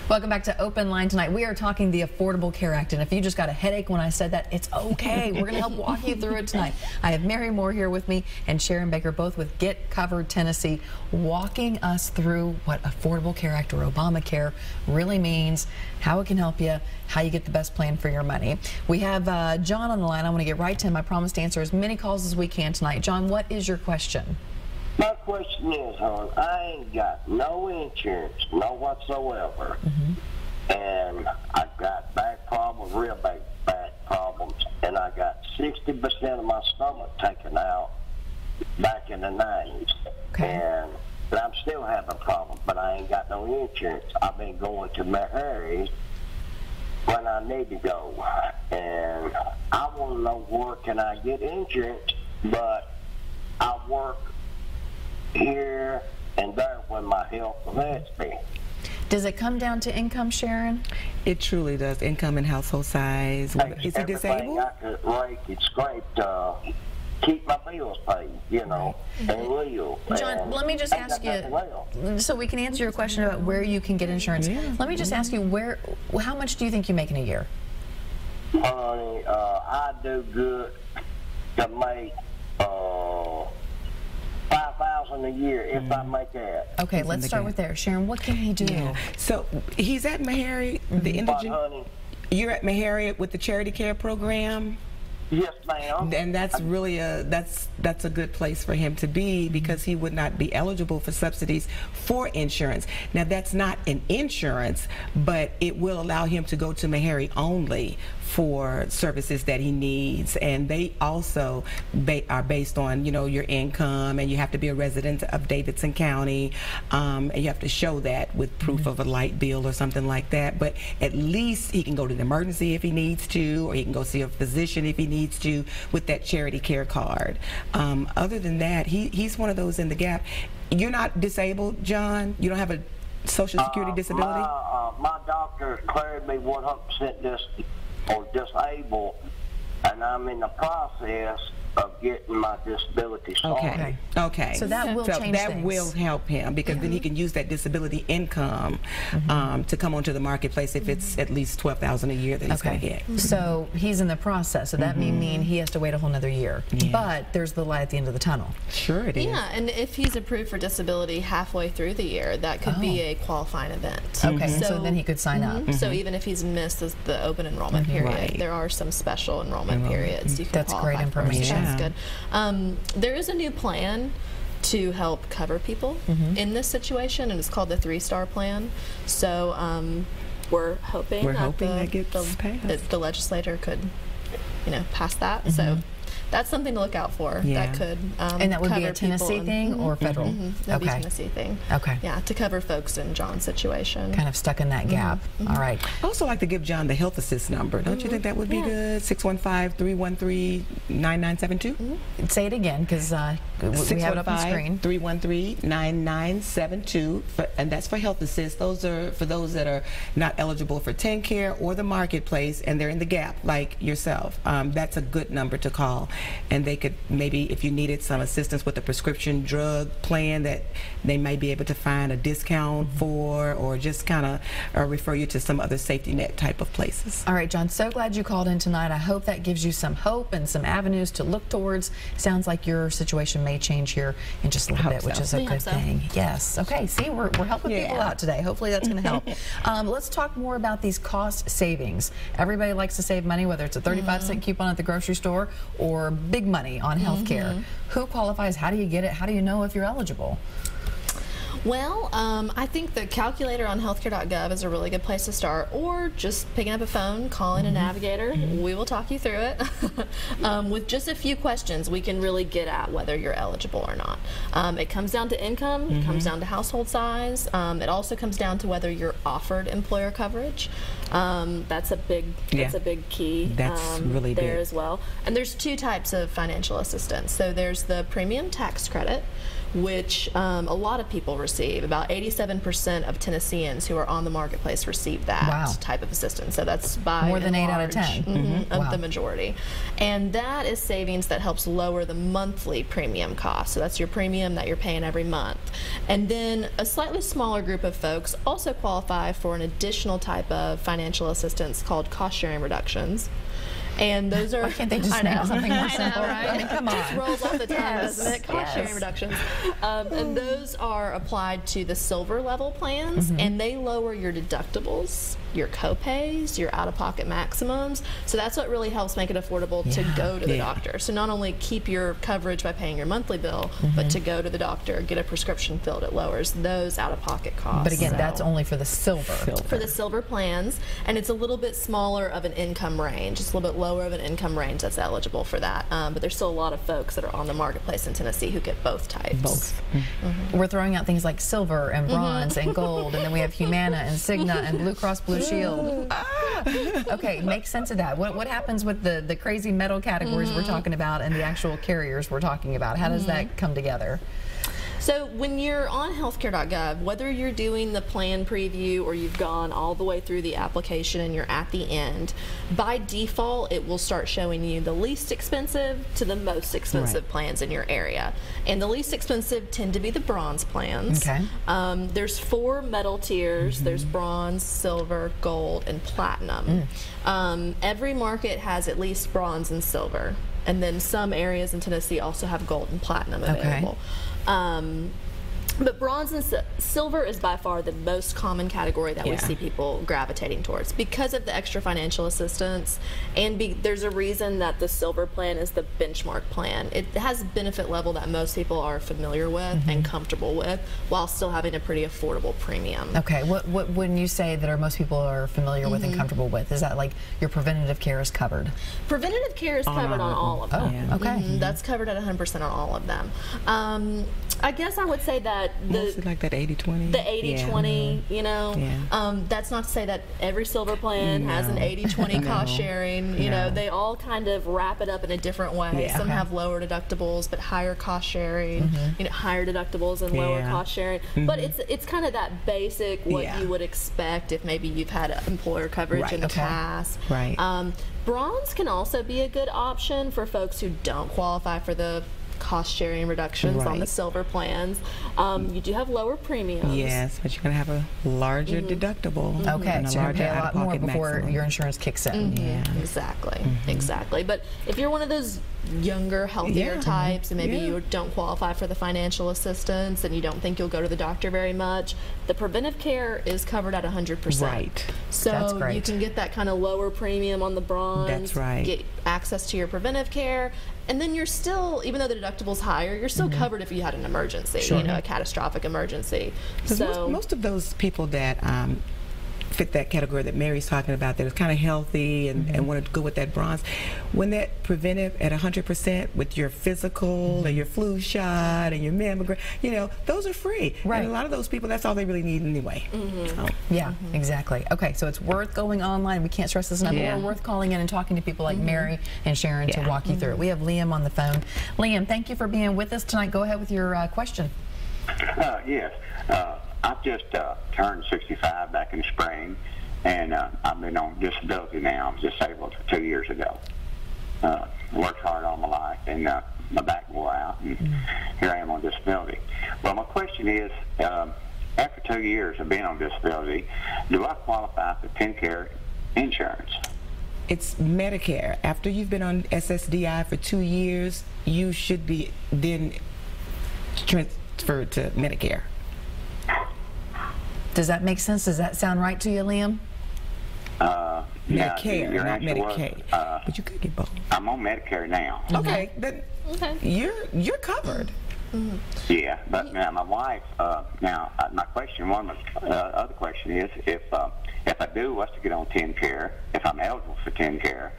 Welcome back to Open Line tonight. We are talking the Affordable Care Act, and if you just got a headache when I said that, it's okay. We're going to help walk you through it tonight. I have Mary Moore here with me and Sharon Baker, both with Get Covered Tennessee, walking us through what Affordable Care Act or Obamacare really means, how it can help you, how you get the best plan for your money. We have John on the line. I want to get right to him. I promise to answer as many calls as we can tonight. John, what is your question? My question is, hon, I ain't got no insurance, no whatsoever, and I got back problems, real big back problems, and I got 60% of my stomach taken out back in the 90s, and I'm still having problems, but I ain't got no insurance. I've been going to Meharry when I need to go, and I want to know where can I get insurance, but I work here and there when my health lets me. Does it come down to income, Sharon? It truly does. Income and household size. Is he disabled? I could rake and scrape to keep my bills paid, you know, and live. John, let me just ask you, so we can answer your question about where you can get insurance. Let me just ask you, how much do you think you make in a year? Honey, I do good to make $5,000 a year if I make that. Okay, let's start with there. Sharon, what can he do? So he's at Meharry, the indigent. You're at Meharry with the charity care program. Yes, ma'am. And that's really that's a good place for him to be, because he would not be eligible for subsidies for insurance. Now that's not an insurance, but it will allow him to go to Meharry only for services that he needs, and they also are based on, you know, your income, and you have to be a resident of Davidson County, and you have to show that with proof of a light bill or something like that. But at least he can go to the emergency if he needs to, or he can go see a physician if he needs to with that charity care card. Other than that, he's one of those in the gap. You're not disabled, John? You don't have a Social Security disability? My doctor cleared me 100% disabled, and I'm in the process of getting my disability started. Okay. So that will change that things. will help him, because then he can use that disability income to come onto the marketplace if it's at least $12,000 a year that he's going to get. So he's in the process. So that may mean he has to wait a whole nother year. But there's the light at the end of the tunnel. Sure it is. Yeah, and if he's approved for disability halfway through the year, that could be a qualifying event. Okay, so then he could sign up. So even if he's missed the open enrollment period, there are some special enrollment periods you can That's great information. That's good. There is a new plan to help cover people in this situation, and it's called the 3-Star Plan. So we're hoping that gets passed. the legislator could, you know, pass that. So that's something to look out for. That could and that would be a Tennessee thing or federal? That'd be a Tennessee thing. Okay. Yeah, to cover folks in John's situation. Kind of stuck in that gap. All right. I also like to give John the Health Assist number. Don't you think that would be good? 615-313-9972. Say it again, because we have it up on the screen. 313-9972, and that's for Health Assist. Those are for those that are not eligible for TennCare or the Marketplace, and they're in the gap like yourself. That's a good number to call. And they could maybe, if you needed some assistance with a prescription drug plan, that they may be able to find a discount for, or just kind of refer you to some other safety net type of places. All right, John, so glad you called in tonight. I hope that gives you some hope and some avenues to look towards. Sounds like your situation may change here in just a little bit, which is a good thing. Yes. Okay, see, we're helping people out today. Hopefully that's going to help. Let's talk more about these cost savings. Everybody likes to save money, whether it's a 35-cent coupon at the grocery store or big money on health care. Who qualifies? How do you get it? How do you know if you're eligible? Well, I think the calculator on healthcare.gov is a really good place to start, or just picking up a phone, calling a navigator. We will talk you through it. With just a few questions, we can really get at whether you're eligible or not. It comes down to income, it comes down to household size, it also comes down to whether you're offered employer coverage. That's a big key. That's really there big as well. And there's two types of financial assistance. So there's the premium tax credit, which a lot of people receive. About 87% of Tennesseans who are on the marketplace receive that type of assistance. So that's by more than 8 out of 10 of the majority. And that is savings that helps lower the monthly premium cost. So that's your premium that you're paying every month. And then a slightly smaller group of folks also qualify for an additional type of financial assistance called cost-sharing reductions. And those are... Why can't they just name something more simple? Right? I mean, come on. It just rolls off the tongue, doesn't it? Cost-sharing reductions. And those are applied to the silver level plans, and they lower your deductibles, your co-pays, your out-of-pocket maximums. So that's what really helps make it affordable to go to the doctor. So not only keep your coverage by paying your monthly bill, but to go to the doctor, get a prescription filled, it lowers those out-of-pocket costs. But again, that's only for the silver. For the silver plans, and it's a little bit smaller of an income range. It's a little bit lower of an income range that's eligible for that. But there's still a lot of folks that are on the marketplace in Tennessee who get both types. Both. We're throwing out things like silver and bronze and gold, and then we have Humana and Cigna and Blue Cross Blue Shield. Okay, make sense of that. What happens with the crazy metal categories we're talking about and the actual carriers we're talking about? How does that come together? So when you're on healthcare.gov, whether you're doing the plan preview or you've gone all the way through the application and you're at the end, by default it will start showing you the least expensive to the most expensive plans in your area. And the least expensive tend to be the bronze plans. Okay. There's 4 metal tiers. There's bronze, silver, gold, and platinum. Every market has at least bronze and silver. And then some areas in Tennessee also have gold and platinum available. But bronze and silver is by far the most common category that we see people gravitating towards because of the extra financial assistance, and there's a reason that the silver plan is the benchmark plan. It has benefit level that most people are familiar with and comfortable with, while still having a pretty affordable premium. Okay, what when you say that most people are familiar with and comfortable with, is that like your preventative care is covered? Preventative care is covered on all of them. Oh, okay. That's covered at 100% on all of them. I guess I would say that mostly like that 80-20. The 80-20, you know, that's not to say that every silver plan has an 80-20 cost sharing. You know, they all kind of wrap it up in a different way. Some have lower deductibles but higher cost sharing. You know, higher deductibles and lower cost sharing. But it's kind of that basic what you would expect if maybe you've had employer coverage in the past. Bronze can also be a good option for folks who don't qualify for the cost sharing reductions on the silver plans. You do have lower premiums. Yes, but you're going to have a larger deductible. Okay, and so you're going to pay a lot more before maximum. your insurance kicks in. Exactly, exactly. But if you're one of those younger, healthier types, and maybe you don't qualify for the financial assistance and you don't think you'll go to the doctor very much, the preventive care is covered at 100%. Right. So that's great. you can get that kind of lower premium on the bronze. That's right. Get access to your preventive care. And then you're still, even though the deductible's higher, you're still covered if you had an emergency, you know, a catastrophic emergency. So most of those people that fit that category that Mary's talking about, that is kind of healthy and want to go with that bronze, when that preventive at 100% with your physical and your flu shot and your mammogram, you know, those are free. Right. And a lot of those people, that's all they really need anyway. So. Yeah, exactly. Okay, so it's worth going online. We can't stress this enough. But we're worth calling in and talking to people like Mary and Sharon to walk you through it. We have Liam on the phone. Liam, thank you for being with us tonight. Go ahead with your question. Yes. I've just turned 65 back in the spring, and I've been on disability now. I was disabled 2 years ago. Worked hard all my life, and my back wore out, and here I am on disability. Well, my question is, after 2 years of being on disability, do I qualify for TennCare insurance? It's Medicare. After you've been on SSDI for 2 years, you should be then transferred to Medicare. Does that make sense? Does that sound right to you, Liam? Medicare, your not answer Medicaid. was, but you could get both. I'm on Medicare now. Okay, then you're covered. Yeah, but now my wife. My question, other question is, if I do was to get on TennCare, if I'm eligible for TennCare,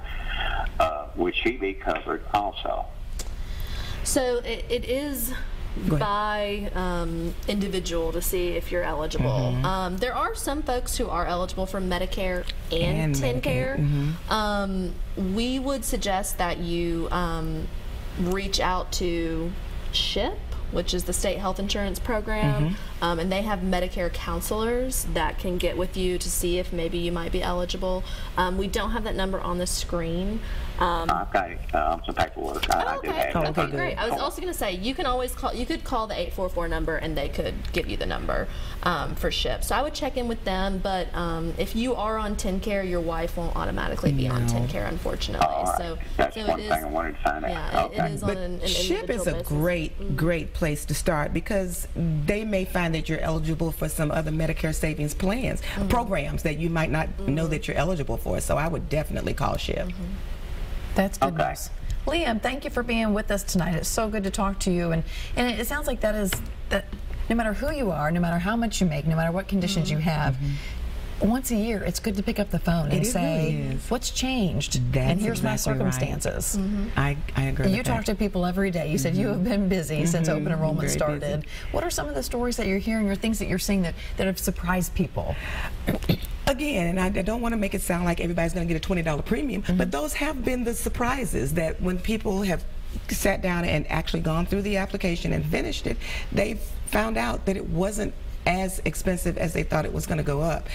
would she be covered also? So it is by individual to see if you're eligible. There are some folks who are eligible for Medicare and TennCare. We would suggest that you reach out to SHIP which is the state health insurance program, and they have Medicare counselors that can get with you to see if maybe you might be eligible. We don't have that number on the screen. I've got some paperwork. I do have it. Okay, great. I was also going to say, you can always call, you could call the 844 number and they could give you the number for SHIP. So I would check in with them, but if you are on TennCare, your wife won't automatically be on TennCare, unfortunately. So that's one thing I wanted to find out. Yeah, it is on an SHIP is a great place to start, because they may find that you're eligible for some other Medicare savings plans, programs that you might not know that you're eligible for. So I would definitely call SHIP. That's good news. Liam, thank you for being with us tonight. It's so good to talk to you, and it sounds like that no matter who you are, no matter how much you make, no matter what conditions you have, once a year it's good to pick up the phone and say, what's changed? And here's my circumstances. I agree. You talk to people every day. You said you have been busy since open enrollment started. What are some of the stories that you're hearing or things that you're seeing that have surprised people? Again, and I don't want to make it sound like everybody's going to get a $20 premium, but those have been the surprises, that when people have sat down and actually gone through the application and finished it, they've found out that it wasn't as expensive as they thought it was going to go up.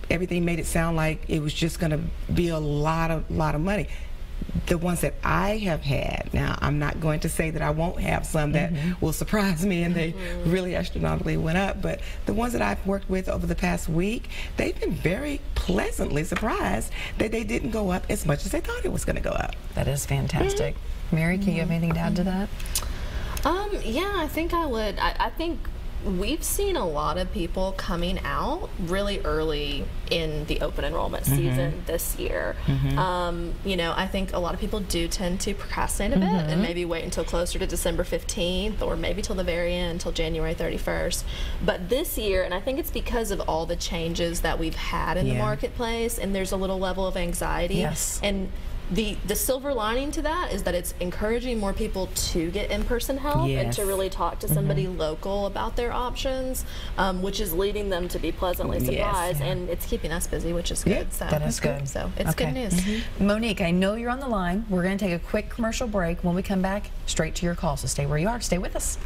Everything made it sound like it was just going to be a lot of money. The ones that I have had, now I'm not going to say that I won't have some that will surprise me and they really astronomically went up, but the ones that I've worked with over the past week, they've been very pleasantly surprised that they didn't go up as much as they thought it was going to go up. That is fantastic. Mary, can you have anything to add to that? Yeah, I think I would. I think we've seen a lot of people coming out really early in the open enrollment season this year. You know, I think a lot of people do tend to procrastinate a bit and maybe wait until closer to December 15th or maybe till the very end, till January 31st. But this year, and I think it's because of all the changes that we've had in the marketplace, and there's a little level of anxiety. And the silver lining to that is that it's encouraging more people to get in-person help and to really talk to somebody local about their options, which is leading them to be pleasantly surprised, and it's keeping us busy, which is good. So that is good. So it's good news. Monique, I know you're on the line. We're going to take a quick commercial break. When we come back, straight to your call. So stay where you are. Stay with us.